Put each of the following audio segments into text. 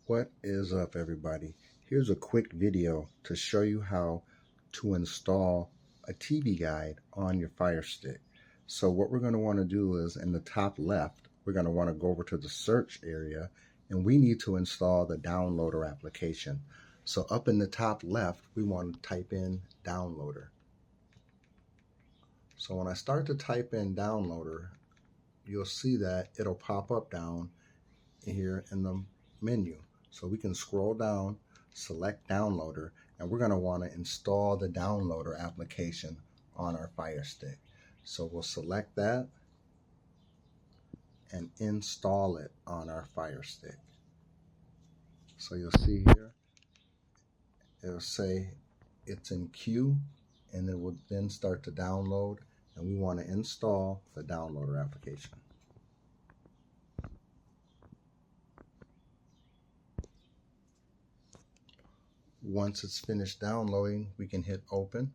What is up, everybody? Here's a quick video to show you how to install a TV guide on your Fire Stick. So what we're going to want to do is in the top left, we're going to want to go over to the search area and we need to install the Downloader application. So up in the top left, we want to type in Downloader. So when I start to type in Downloader, you'll see that it'll pop up down here in the menu. So we can scroll down, select Downloader, and we're going to want to install the Downloader application on our Fire Stick. So we'll select that and install it on our Fire Stick. So you'll see here, it'll say it's in queue, and it will then start to download, and we want to install the Downloader application. Once it's finished downloading, we can hit open.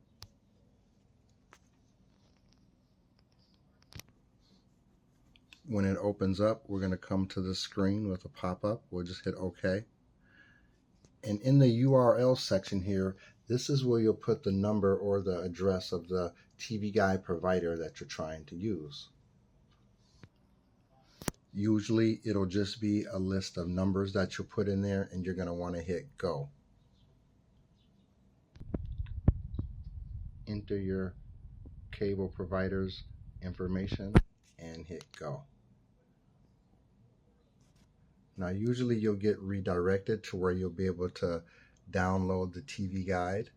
When it opens up, we're going to come to the screen with a pop-up. We'll just hit OK. And in the URL section here, this is where you'll put the number or the address of the TV guide provider that you're trying to use. Usually, it'll just be a list of numbers that you'll put in there, and you're going to want to hit Go. Enter your cable provider's information and hit Go. Now usually you'll get redirected to where you'll be able to download the TV guide.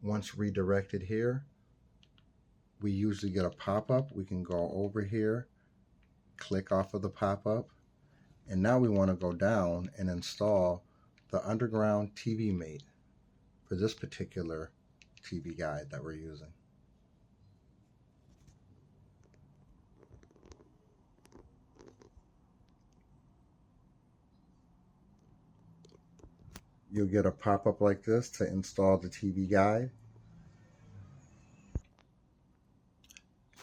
Once redirected here, we usually get a pop-up. We can go over here, click off of the pop-up, and now we want to go down and install the Underground TV Mate for this particular TV guide that we're using. You'll get a pop-up like this to install the TV guide.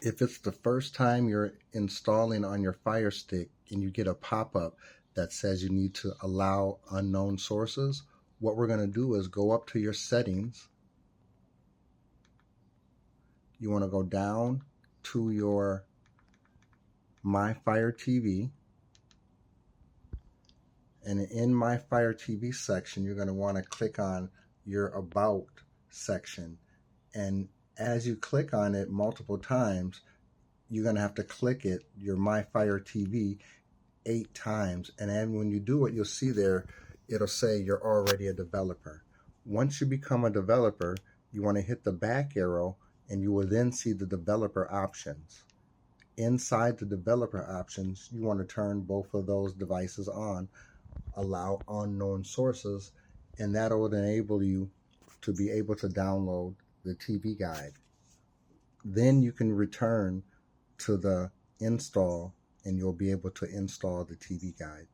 If it's the first time you're installing on your Fire Stick and you get a pop-up that says you need to allow unknown sources, what we're going to do is go up to your settings. You want to go down to your My Fire TV. And in My Fire TV section, you're going to want to click on your About section. And as you click on it multiple times, you're going to have to click it, your My Fire TV, 8 times. And then when you do it, you'll see there, it'll say you're already a developer. Once you become a developer, you want to hit the back arrow, and you will then see the developer options. Inside the developer options, you want to turn both of those devices on, allow unknown sources, and that will enable you to be able to download the TV guide. Then you can return to the install and you'll be able to install the TV guide.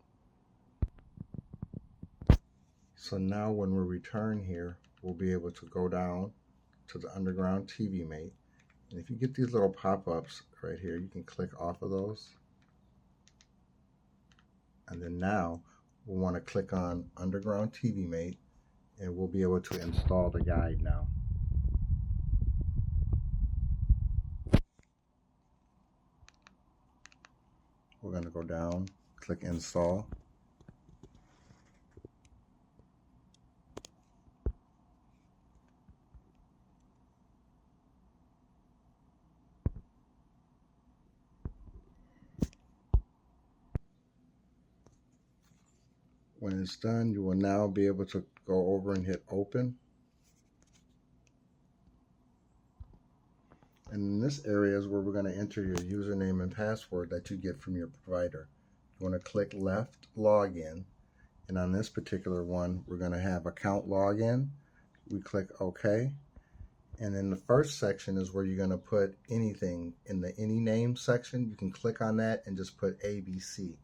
So now when we return here, we'll be able to go down to the Underground TV Mate. And if you get these little pop-ups right here, you can click off of those. And then now we'll want to click on Underground TV Mate, and we'll be able to install the guide now. We're going to go down, click Install. When it's done, you will now be able to go over and hit Open. And in this area is where we're going to enter your username and password that you get from your provider. You want to click Left Login, and on this particular one, we're going to have Account Login. We click OK, and then the first section is where you're going to put anything. In the Any Name section, you can click on that and just put ABC.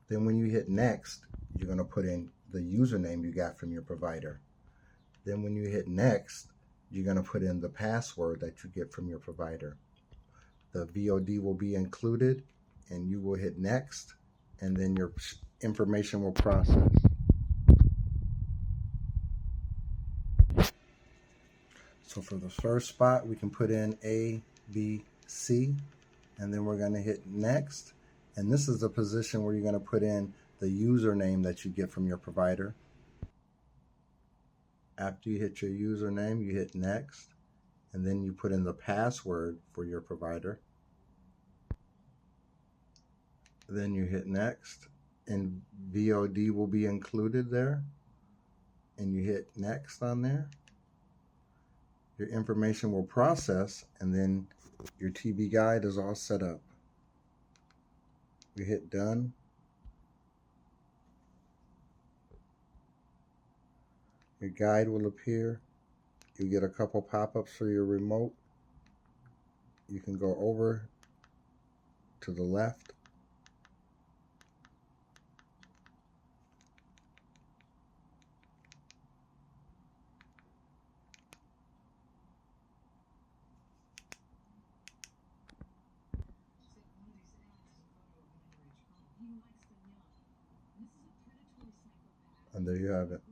Then when you hit Next, you're going to put in the username you got from your provider. Then when you hit Next, you're going to put in the password that you get from your provider. The VOD will be included and you will hit next, and then your information will process. So for the first spot, we can put in A, B, C, and then we're going to hit next. And this is the position where you're going to put in the username that you get from your provider. After you hit your username, you hit next, and then you put in the password for your provider. Then you hit next, and VOD will be included there, and you hit next on there. Your information will process, and then your TV guide is all set up. You hit done. Your guide will appear. You get a couple pop-ups for your remote. You can go over to the left. And there you have it.